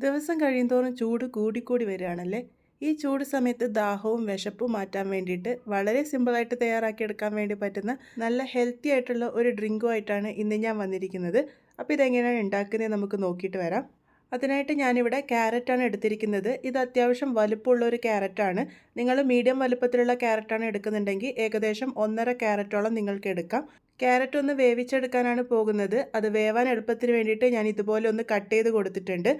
ദിവസം കഴിയുന്തോറും ചൂട് കൂടിക്കൂടി വരികയാണല്ലേ. ഈ ചൂട് സമയത്ത് ദാഹവും വിശപ്പും മാറ്റാൻ വേണ്ടിയിട്ട് വളരെ സിമ്പിളായിട്ട് തയ്യാറാക്കിയെടുക്കാൻ വേണ്ടി പറ്റുന്ന നല്ല ഹെൽത്തി ആയിട്ടുള്ള ഒരു ഡ്രിങ്കുമായിട്ടാണ് ഇന്ന് ഞാൻ വന്നിരിക്കുന്നത്. അപ്പോൾ ഇതെങ്ങനെയാണ് ഉണ്ടാക്കുന്നത് നമുക്ക് നോക്കിയിട്ട് വരാം. അതിനായിട്ട് ഞാനിവിടെ ക്യാരറ്റാണ് എടുത്തിരിക്കുന്നത്. ഇത് അത്യാവശ്യം വലുപ്പമുള്ള ഒരു ക്യാരറ്റാണ്. നിങ്ങൾ മീഡിയം വലുപ്പത്തിലുള്ള ക്യാരറ്റാണ് എടുക്കുന്നുണ്ടെങ്കിൽ ഏകദേശം 1.5 ക്യാരറ്റോളം നിങ്ങൾക്ക് എടുക്കാം. ക്യാരറ്റ് ഒന്ന് വേവിച്ചെടുക്കാനാണ് പോകുന്നത്. അത് വേവാൻ എളുപ്പത്തിന് വേണ്ടിയിട്ട് ഞാൻ ഇതുപോലെ ഒന്ന് കട്ട് ചെയ്ത് കൊടുത്തിട്ടുണ്ട്.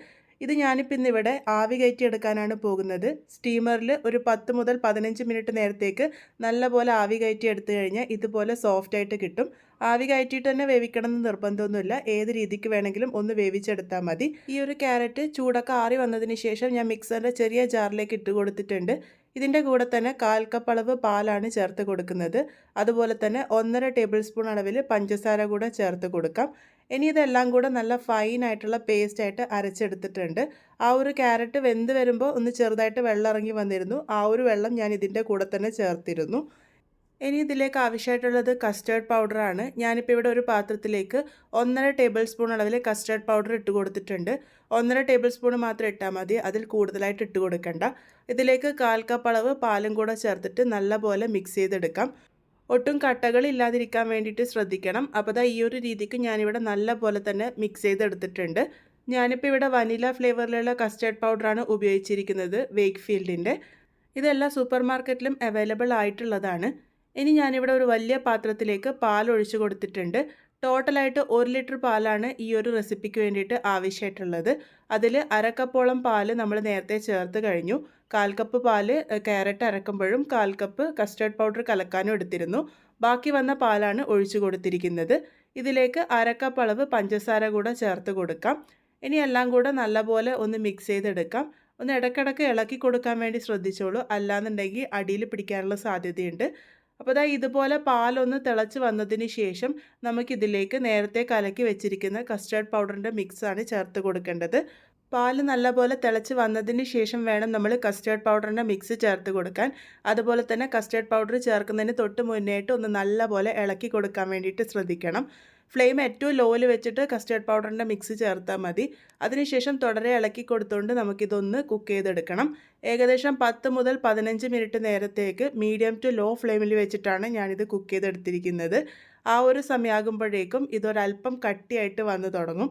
ഇത് ഞാനിപ്പോൾ ഇന്നിവിടെ ആവി കയറ്റി എടുക്കാനാണ് പോകുന്നത്. സ്റ്റീമറിൽ ഒരു 10 മുതൽ 15 മിനിറ്റ് നേരത്തേക്ക് നല്ലപോലെ ആവി കയറ്റി എടുത്തു കഴിഞ്ഞാൽ ഇതുപോലെ സോഫ്റ്റായിട്ട് കിട്ടും. ആവി കയറ്റിയിട്ട് തന്നെ വേവിക്കണം എന്ന് നിർബന്ധമൊന്നുമില്ല. ഏത് രീതിക്ക് വേണമെങ്കിലും ഒന്ന് വേവിച്ചെടുത്താൽ മതി. ഈ ഒരു ക്യാരറ്റ് ചൂടൊക്കെ ആറി വന്നതിന് ശേഷം ഞാൻ മിക്സറിൻ്റെ ചെറിയ ജാറിലേക്ക് ഇട്ട് കൊടുത്തിട്ടുണ്ട്. ഇതിൻ്റെ കൂടെ തന്നെ 1/4 കപ്പ് അളവ് പാലാണ് ചേർത്ത് കൊടുക്കുന്നത്. അതുപോലെ തന്നെ 1.5 ടേബിൾ സ്പൂൺ അളവിൽ പഞ്ചസാര കൂടെ ചേർത്ത് കൊടുക്കാം. ഇനി ഇതെല്ലാം കൂടെ നല്ല ഫൈനായിട്ടുള്ള പേസ്റ്റായിട്ട് അരച്ചെടുത്തിട്ടുണ്ട്. ആ ഒരു ക്യാരറ്റ് വെന്ത് വരുമ്പോൾ ഒന്ന് ചെറുതായിട്ട് വെള്ളം ഇറങ്ങി വന്നിരുന്നു. ആ ഒരു വെള്ളം ഞാൻ ഇതിൻ്റെ കൂടെ തന്നെ ചേർത്തിരുന്നു. ഇനി ഇതിലേക്ക് ആവശ്യമായിട്ടുള്ളത് കസ്റ്റേർഡ് പൗഡറാണ്. ഞാനിപ്പോൾ ഇവിടെ ഒരു പാത്രത്തിലേക്ക് 1.5 ടേബിൾ സ്പൂൺ അളവിൽ കസ്റ്റേർഡ് പൗഡർ ഇട്ട് കൊടുത്തിട്ടുണ്ട്. 1.5 ടേബിൾ സ്പൂൺ മാത്രം ഇട്ടാൽ മതി, അതിൽ കൂടുതലായിട്ട് ഇട്ട് കൊടുക്കണ്ട. ഇതിലേക്ക് 1/4 കപ്പ് അളവ് പാലും കൂടെ ചേർത്തിട്ട് നല്ലപോലെ മിക്സ് ചെയ്തെടുക്കാം. ഒട്ടും കട്ടകൾ ഇല്ലാതിരിക്കാൻ വേണ്ടിയിട്ട് ശ്രദ്ധിക്കണം. അപ്പോൾ ദാ ഈ ഒരു രീതിക്ക് ഞാനിവിടെ നല്ല പോലെ തന്നെ മിക്സ് ചെയ്തെടുത്തിട്ടുണ്ട്. ഞാനിപ്പോൾ ഇവിടെ വനില ഫ്ലേവറിലുള്ള കസ്റ്റേർഡ് പൗഡറാണ് ഉപയോഗിച്ചിരിക്കുന്നത്, വേക്ക്ഫീൽഡിൻ്റെ. ഇതെല്ലാം സൂപ്പർ മാർക്കറ്റിലും അവൈലബിൾ ആയിട്ടുള്ളതാണ്. ഇനി ഞാനിവിടെ ഒരു വലിയ പാത്രത്തിലേക്ക് പാൽ ഒഴിച്ചു കൊടുത്തിട്ടുണ്ട്. ടോട്ടലായിട്ട് 1 ലിറ്റർ പാലാണ് ഈ ഒരു റെസിപ്പിക്ക് വേണ്ടിയിട്ട് ആവശ്യമായിട്ടുള്ളത്. അതിൽ 1/2 കപ്പോളം പാൽ നമ്മൾ നേരത്തെ ചേർത്ത് കഴിഞ്ഞു. 1/4 കപ്പ് പാല് ക്യാരറ്റ് അരക്കുമ്പോഴും 1/4 കപ്പ് കസ്റ്റേർഡ് പൗഡർ കലക്കാനും എടുത്തിരുന്നു. ബാക്കി വന്ന പാലാണ് ഒഴിച്ചു കൊടുത്തിരിക്കുന്നത്. ഇതിലേക്ക് 1/2 കപ്പ് അളവ് പഞ്ചസാര കൂടെ ചേർത്ത് കൊടുക്കാം. ഇനി എല്ലാം കൂടെ നല്ലപോലെ ഒന്ന് മിക്സ് ചെയ്തെടുക്കാം. ഒന്ന് ഇടയ്ക്കിടയ്ക്ക് ഇളക്കി കൊടുക്കാൻ വേണ്ടി ശ്രദ്ധിച്ചോളൂ, അല്ലാന്നുണ്ടെങ്കിൽ അടിയിൽ പിടിക്കാനുള്ള സാധ്യതയുണ്ട്. അപ്പോൾ ദാ ഇതുപോലെ പാലൊന്ന് തിളച്ച് വന്നതിന് ശേഷം നമുക്കിതിലേക്ക് നേരത്തെ കലക്കി വെച്ചിരിക്കുന്ന കസ്റ്റേർഡ് പൗഡറിൻ്റെ മിക്സാണ് ചേർത്ത് കൊടുക്കേണ്ടത്. പാല് നല്ലപോലെ തിളച്ച് വന്നതിന് ശേഷം വേണം നമ്മൾ കസ്റ്റേർഡ് പൗഡറിൻ്റെ മിക്സ് ചേർത്ത് കൊടുക്കാൻ. അതുപോലെ തന്നെ കസ്റ്റേർഡ് പൗഡർ ചേർക്കുന്നതിന് തൊട്ട് മുന്നേയായിട്ട് ഒന്ന് നല്ലപോലെ ഇളക്കി കൊടുക്കാൻ വേണ്ടിയിട്ട് ശ്രദ്ധിക്കണം. ഫ്ലെയിം ഏറ്റവും ലോയിൽ വെച്ചിട്ട് കസ്റ്റേർഡ് പൗഡറിൻ്റെ മിക്സ് ചേർത്താൽ മതി. അതിനുശേഷം തുടരെ ഇളക്കി കൊടുത്തുകൊണ്ട് നമുക്കിതൊന്ന് കുക്ക് ചെയ്തെടുക്കണം. ഏകദേശം 10 മുതൽ 15 മിനിറ്റ് നേരത്തേക്ക് മീഡിയം ടു ലോ ഫ്ലെയിമിൽ വെച്ചിട്ടാണ് ഞാനിത് കുക്ക് ചെയ്തെടുത്തിരിക്കുന്നത്. ആ ഒരു സമയമാകുമ്പോഴേക്കും ഇതൊരല്പം കട്ടിയായിട്ട് വന്ന് തുടങ്ങും.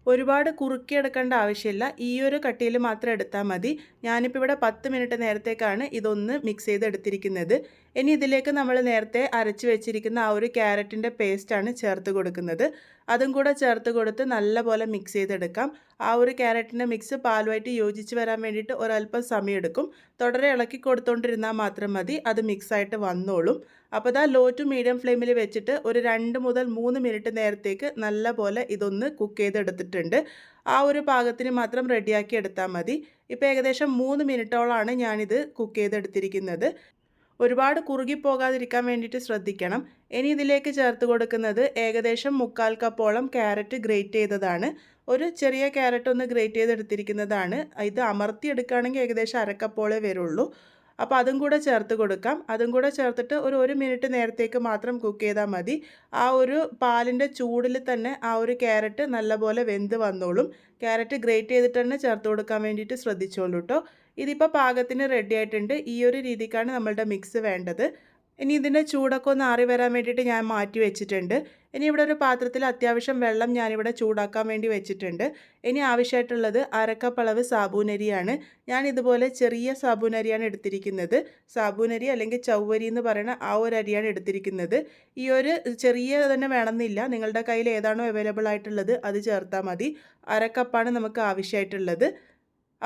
ഒരുപാട് കുറുക്കിയെടുക്കേണ്ട ആവശ്യമില്ല, ഈ ഒരു കട്ടിയിൽ മാത്രം എടുത്താൽ മതി. ഞാനിപ്പോൾ ഇവിടെ 10 മിനിറ്റ് നേരത്തേക്കാണ് ഇതൊന്ന് മിക്സ് ചെയ്തെടുത്തിരിക്കുന്നത്. ഇനി ഇതിലേക്ക് നമ്മൾ നേരത്തെ അരച്ച് വെച്ചിരിക്കുന്ന ആ ഒരു ക്യാരറ്റിൻ്റെ പേസ്റ്റാണ് ചേർത്ത് കൊടുക്കുന്നത്. അതും കൂടെ ചേർത്ത് കൊടുത്ത് നല്ലപോലെ മിക്സ് ചെയ്തെടുക്കാം. ആ ഒരു ക്യാരറ്റിൻ്റെ മിക്സ് പാലുമായിട്ട് യോജിച്ച് വരാൻ വേണ്ടിയിട്ട് ഒരല്പം സമയമെടുക്കും. തുടരെ ഇളക്കി കൊടുത്തുകൊണ്ടിരുന്നാൽ മാത്രം മതി, അത് മിക്സായിട്ട് വന്നോളും. അപ്പോൾ ദാ ലോ ടു മീഡിയം ഫ്ലെയിമിൽ വെച്ചിട്ട് ഒരു 2 മുതൽ 3 മിനിറ്റ് നേരത്തേക്ക് നല്ലപോലെ ഇതൊന്ന് കുക്ക് ചെയ്തെടുത്തിട്ടുണ്ട്. ആ ഒരു പാകത്തിന് മാത്രം റെഡിയാക്കി എടുത്താൽ മതി. ഇപ്പോൾ ഏകദേശം 3 മിനിറ്റോളമാണ് ഞാനിത് കുക്ക് ചെയ്തെടുത്തിരിക്കുന്നത്. ഒരുപാട് കുറുകി പോകാതിരിക്കാൻ വേണ്ടിയിട്ട് ശ്രദ്ധിക്കണം. ഇനി ഇതിലേക്ക് ചേർത്ത് കൊടുക്കുന്നത് ഏകദേശം 1/4 കപ്പോളം ക്യാരറ്റ് ഗ്രേറ്റ് ചെയ്തതാണ്. ഒരു ചെറിയ ക്യാരറ്റ് ഒന്ന് ഗ്രേറ്റ് ചെയ്തെടുത്തിരിക്കുന്നതാണ്. ഇത് അമർത്തിയെടുക്കുകയാണെങ്കിൽ ഏകദേശം 1/2 കപ്പോളേ വരുള്ളൂ. അപ്പോൾ അതും കൂടെ ചേർത്ത് കൊടുക്കാം. അതും കൂടെ ചേർത്തിട്ട് ഒരു 1 മിനിറ്റ് നേരത്തേക്ക് മാത്രം കുക്ക് ചെയ്താൽ മതി. ആ ഒരു പാലിൻ്റെ ചൂടിൽ തന്നെ ആ ഒരു ക്യാരറ്റ് നല്ലപോലെ വെന്ത് വന്നോളും. ക്യാരറ്റ് ഗ്രേറ്റ് ചെയ്തിട്ട് തന്നെ ചേർത്ത് കൊടുക്കാൻ വേണ്ടിയിട്ട് ശ്രദ്ധിച്ചോളൂ കേട്ടോ. ഇതിപ്പോൾ പാകത്തിന് റെഡി ആയിട്ടുണ്ട്. ഈ ഒരു രീതിക്കാണ് നമ്മളുടെ മിക്സ് വേണ്ടത്. ഇനി ഇതിൻ്റെ ചൂടൊക്കെ ഒന്ന് ആറി വരാൻ വേണ്ടിയിട്ട് ഞാൻ മാറ്റി വെച്ചിട്ടുണ്ട്. ഇനി ഇവിടെ ഒരു പാത്രത്തിൽ അത്യാവശ്യം വെള്ളം ഞാനിവിടെ ചൂടാക്കാൻ വേണ്ടി വെച്ചിട്ടുണ്ട്. ഇനി ആവശ്യമായിട്ടുള്ളത് 1/2 കപ്പ് അളവ് സാബൂനരിയാണ്. ഞാൻ ഇതുപോലെ ചെറിയ സാബൂനരിയാണ് എടുത്തിരിക്കുന്നത്. സാബൂനരി അല്ലെങ്കിൽ ചവ്വരി എന്ന് പറയുന്ന ആ ഒരു അരിയാണ് എടുത്തിരിക്കുന്നത്. ഈ ഒരു ചെറിയ തന്നെ വേണമെന്നില്ല, നിങ്ങളുടെ കയ്യിൽ ഏതാണോ അവൈലബിൾ ആയിട്ടുള്ളത് അത് ചേർത്താൽ മതി. 1/2 കപ്പാണ് നമുക്ക് ആവശ്യമായിട്ടുള്ളത്.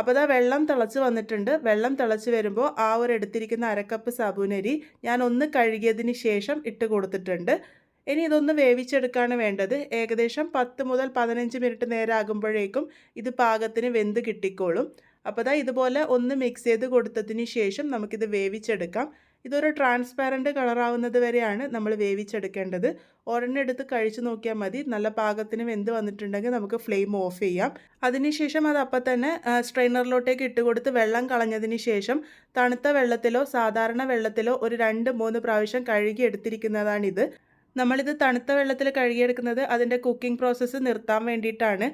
അപ്പോൾ ദാ വെള്ളം തിളച്ച് വന്നിട്ടുണ്ട്. വെള്ളം തിളച്ച് വരുമ്പോൾ ആ ഒരു എടുത്തിരിക്കുന്ന 1/2 കപ്പ് സാബൂനരി ഞാൻ ഒന്ന് കഴുകിയതിന് ശേഷം ഇട്ട് കൊടുത്തിട്ടുണ്ട്. ഇനി ഇതൊന്ന് വേവിച്ചെടുക്കുകയാണ് വേണ്ടത്. ഏകദേശം 10 മുതൽ 15 മിനിറ്റ് നേരം ആകുമ്പോഴേക്കും ഇത് പാകത്തിന് വെന്ത് കിട്ടിക്കോളും. അപ്പോൾ ദാ ഇതുപോലെ ഒന്ന് മിക്സ് ചെയ്ത് കൊടുത്തതിന് ശേഷം നമുക്കിത് വേവിച്ചെടുക്കാം. ഇതൊരു ട്രാൻസ്പാരൻറ്റ് കളറാവുന്നത് വരെയാണ് നമ്മൾ വേവിച്ചെടുക്കേണ്ടത്. ഒരെണ്ണം എടുത്ത് കഴിച്ച് നോക്കിയാൽ മതി. നല്ല പാകത്തിന് വെന്ത് വന്നിട്ടുണ്ടെങ്കിൽ നമുക്ക് ഫ്ലെയിം ഓഫ് ചെയ്യാം. അതിനുശേഷം അത് അപ്പം തന്നെ സ്ട്രെയിനറിലോട്ടേക്ക് ഇട്ട് കൊടുത്ത് വെള്ളം കളഞ്ഞതിന് ശേഷം തണുത്ത വെള്ളത്തിലോ സാധാരണ വെള്ളത്തിലോ ഒരു 2-3 പ്രാവശ്യം കഴുകി എടുത്തിരിക്കുന്നതാണിത്. നമ്മളിത് തണുത്ത വെള്ളത്തിൽ കഴുകിയെടുക്കുന്നത് അതിൻ്റെ കുക്കിംഗ് പ്രോസസ്സ് നിർത്താൻ വേണ്ടിയിട്ടാണ്.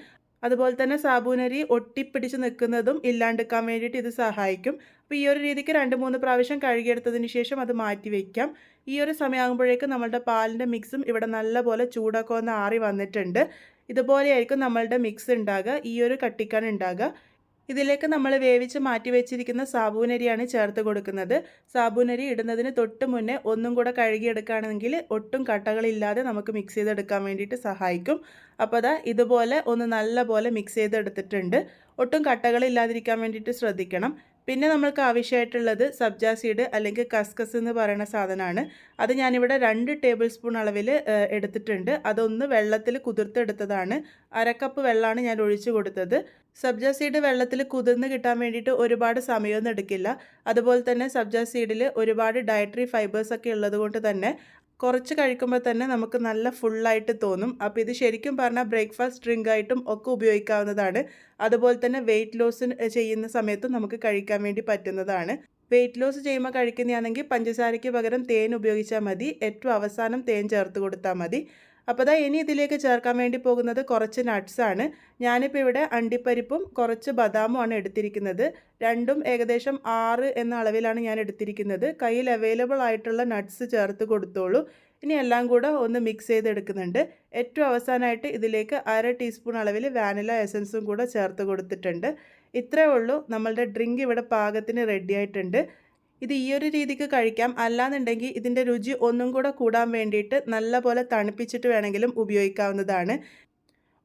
അതുപോലെ തന്നെ സാബൂനരി ഒട്ടിപ്പിടിച്ച് നിൽക്കുന്നതും ഇല്ലാണ്ടിരിക്കാൻ വേണ്ടിയിട്ട് ഇത് സഹായിക്കും. അപ്പോൾ ഈ ഒരു രീതിക്ക് 2-3 പ്രാവശ്യം കഴുകിയെടുത്തതിന് ശേഷം അത് മാറ്റി വയ്ക്കാം. ഈ ഒരു സമയമാകുമ്പോഴേക്കും നമ്മളുടെ പാലിൻ്റെ മിക്സും ഇവിടെ നല്ലപോലെ ചൂടൊക്കെ ഒന്ന് ആറി വന്നിട്ടുണ്ട്. ഇതുപോലെയായിരിക്കും നമ്മളുടെ മിക്സ് ഉണ്ടാകുക, ഈ ഒരു കട്ടിക്കാണ് ഉണ്ടാകുക. ഇതിലേക്ക് നമ്മൾ വേവിച്ച് മാറ്റി വെച്ചിരിക്കുന്ന സാബൂനരിയാണ് ചേർത്ത് കൊടുക്കുന്നത്. സാബൂനരി ഇടുന്നതിന് തൊട്ട് മുന്നേ ഒന്നും കൂടെ കഴുകിയെടുക്കുകയാണെങ്കിൽ ഒട്ടും കട്ടകളില്ലാതെ നമുക്ക് മിക്സ് ചെയ്തെടുക്കാൻ വേണ്ടിയിട്ട് സഹായിക്കും. അപ്പോൾ അതാ ഇതുപോലെ ഒന്ന് നല്ല പോലെ മിക്സ് ചെയ്തെടുത്തിട്ടുണ്ട്. ഒട്ടും കട്ടകളില്ലാതിരിക്കാൻ വേണ്ടിയിട്ട് ശ്രദ്ധിക്കണം. പിന്നെ നമ്മൾക്ക് ആവശ്യമായിട്ടുള്ളത് സബ്ജ സീഡ് അല്ലെങ്കിൽ കസ്കസ് എന്ന് പറയുന്ന സാധനമാണ്. അത് ഞാനിവിടെ 2 ടേബിൾ സ്പൂൺ അളവിൽ എടുത്തിട്ടുണ്ട്. അതൊന്ന് വെള്ളത്തിൽ കുതിർത്തെടുത്തതാണ്. 1/2 കപ്പ് വെള്ളമാണ് ഞാൻ ഒഴിച്ചു കൊടുത്തത്. സബ്ജ സീഡ് വെള്ളത്തിൽ കുതിർന്ന് കിട്ടാൻ വേണ്ടിയിട്ട് ഒരുപാട് സമയമൊന്നും എടുക്കില്ല. അതുപോലെ തന്നെ സബ്ജ സീഡിൽ ഒരുപാട് ഡയറ്ററി ഫൈബേഴ്സ് ഒക്കെ ഉള്ളത് കൊണ്ട് തന്നെ കുറച്ച് കഴിക്കുമ്പോൾ തന്നെ നമുക്ക് നല്ല ഫുള്ളായിട്ട് തോന്നും. അപ്പോൾ ഇത് ശരിക്കും പറഞ്ഞാൽ ബ്രേക്ക്ഫാസ്റ്റ് ഡ്രിങ്ക് ആയിട്ടും ഒക്കെ ഉപയോഗിക്കാവുന്നതാണ്. അതുപോലെ തന്നെ വെയിറ്റ് ലോസ് ചെയ്യുന്ന സമയത്തും നമുക്ക് കഴിക്കാൻ വേണ്ടി പറ്റുന്നതാണ്. വെയിറ്റ് ലോസ് ചെയ്യുമ്പോൾ കഴിക്കുന്നതാണെങ്കിൽ പഞ്ചസാരയ്ക്ക് പകരം തേൻ ഉപയോഗിച്ചാൽ മതി. ഏറ്റവും അവസാനം തേൻ ചേർത്ത് കൊടുത്താൽ മതി. അപ്പോൾ ദാ ഇനി ഇതിലേക്ക് ചേർക്കാൻ വേണ്ടി പോകുന്നത് കുറച്ച് നട്ട്സാണ്. ഞാനിപ്പോൾ ഇവിടെ അണ്ടിപ്പരിപ്പും കുറച്ച് ബദാമുമാണ് എടുത്തിരിക്കുന്നത്. രണ്ടും ഏകദേശം 6 എന്ന അളവിലാണ് ഞാൻ എടുത്തിരിക്കുന്നത്. കയ്യിൽ അവൈലബിൾ ആയിട്ടുള്ള നട്ട്സ് ചേർത്ത് കൊടുത്തോളൂ. ഇനി എല്ലാം കൂടെ ഒന്ന് മിക്സ് ചെയ്തെടുക്കുന്നുണ്ട്. ഏറ്റവും അവസാനമായിട്ട് ഇതിലേക്ക് 1/2 ടീസ്പൂൺ അളവിൽ വാനില എസൻസും കൂടെ ചേർത്ത് കൊടുത്തിട്ടുണ്ട്. ഇത്രയേ ഉള്ളൂ, നമ്മളുടെ ഡ്രിങ്ക് ഇവിടെ പാകത്തിന് റെഡി ആയിട്ടുണ്ട്. ഇത് ഈ ഒരു രീതിക്ക് കഴിക്കാം. അല്ലാന്നുണ്ടെങ്കിൽ ഇതിൻ്റെ രുചി ഒന്നും കൂടെ കൂടാൻ വേണ്ടിയിട്ട് നല്ലപോലെ തണുപ്പിച്ചിട്ട് വേണമെങ്കിലും ഉപയോഗിക്കാവുന്നതാണ്.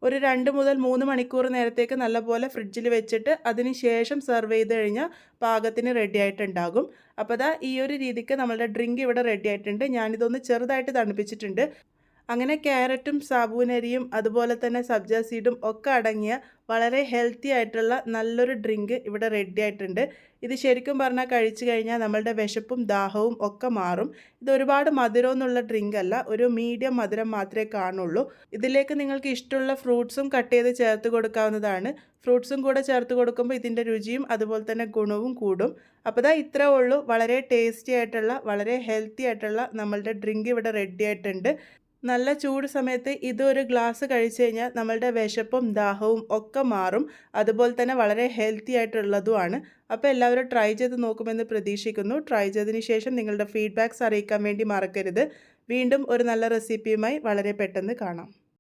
ഒരു 2 മുതൽ 3 മണിക്കൂർ നേരത്തേക്ക് നല്ലപോലെ ഫ്രിഡ്ജിൽ വെച്ചിട്ട് അതിന് ശേഷം സെർവ് ചെയ്ത് കഴിഞ്ഞാൽ പാകത്തിന് റെഡി ആയിട്ടുണ്ടാകും. അപ്പോൾ ദാ ഈ ഒരു രീതിക്ക് നമ്മളുടെ ഡ്രിങ്ക് ഇവിടെ റെഡി ആയിട്ടുണ്ട്. ഞാനിതൊന്ന് ചെറുതായിട്ട് തണുപ്പിച്ചിട്ടുണ്ട്. അങ്ങനെ ക്യാരറ്റും സാബൂനരിയും അതുപോലെ തന്നെ സബ്ജ സീഡും ഒക്കെ അടങ്ങിയ വളരെ ഹെൽത്തി ആയിട്ടുള്ള നല്ലൊരു ഡ്രിങ്ക് ഇവിടെ റെഡി ആയിട്ടുണ്ട്. ഇത് ശരിക്കും പറഞ്ഞാൽ കഴിച്ചു കഴിഞ്ഞാൽ നമ്മളുടെ വിശപ്പും ദാഹവും ഒക്കെ മാറും. ഇത് ഒരുപാട് മധുരമൊന്നുള്ള ഡ്രിങ്ക് അല്ല, ഒരു മീഡിയം മധുരം മാത്രമേ കാണുള്ളൂ. ഇതിലേക്ക് നിങ്ങൾക്ക് ഇഷ്ടമുള്ള ഫ്രൂട്ട്സും കട്ട് ചെയ്ത് ചേർത്ത് കൊടുക്കാവുന്നതാണ്. ഫ്രൂട്ട്സും കൂടെ ചേർത്ത് കൊടുക്കുമ്പോൾ ഇതിൻ്റെ രുചിയും അതുപോലെ തന്നെ ഗുണവും കൂടും. അപ്പോൾ ദാ ഇത്രേ ഉള്ളൂ, വളരെ ടേസ്റ്റി ആയിട്ടുള്ള വളരെ ഹെൽത്തി ആയിട്ടുള്ള നമ്മളുടെ ഡ്രിങ്ക് ഇവിടെ റെഡി ആയിട്ടുണ്ട്. നല്ല ചൂട് സമയത്ത് ഇതൊരു ഗ്ലാസ് കഴിച്ചു കഴിഞ്ഞാൽ നമ്മളുടെ വിശപ്പും ദാഹവും ഒക്കെ മാറും. അതുപോലെ തന്നെ വളരെ ഹെൽത്തി ആയിട്ടുള്ളതുമാണ്. അപ്പോൾ എല്ലാവരും ട്രൈ ചെയ്ത് നോക്കുമെന്ന് പ്രതീക്ഷിക്കുന്നു. ട്രൈ ചെയ്തതിന് ശേഷം നിങ്ങളുടെ ഫീഡ്ബാക്ക്സ് അറിയിക്കാൻ വേണ്ടി മറക്കരുത്. വീണ്ടും ഒരു നല്ല റെസിപ്പിയുമായി വളരെ പെട്ടെന്ന് കാണാം.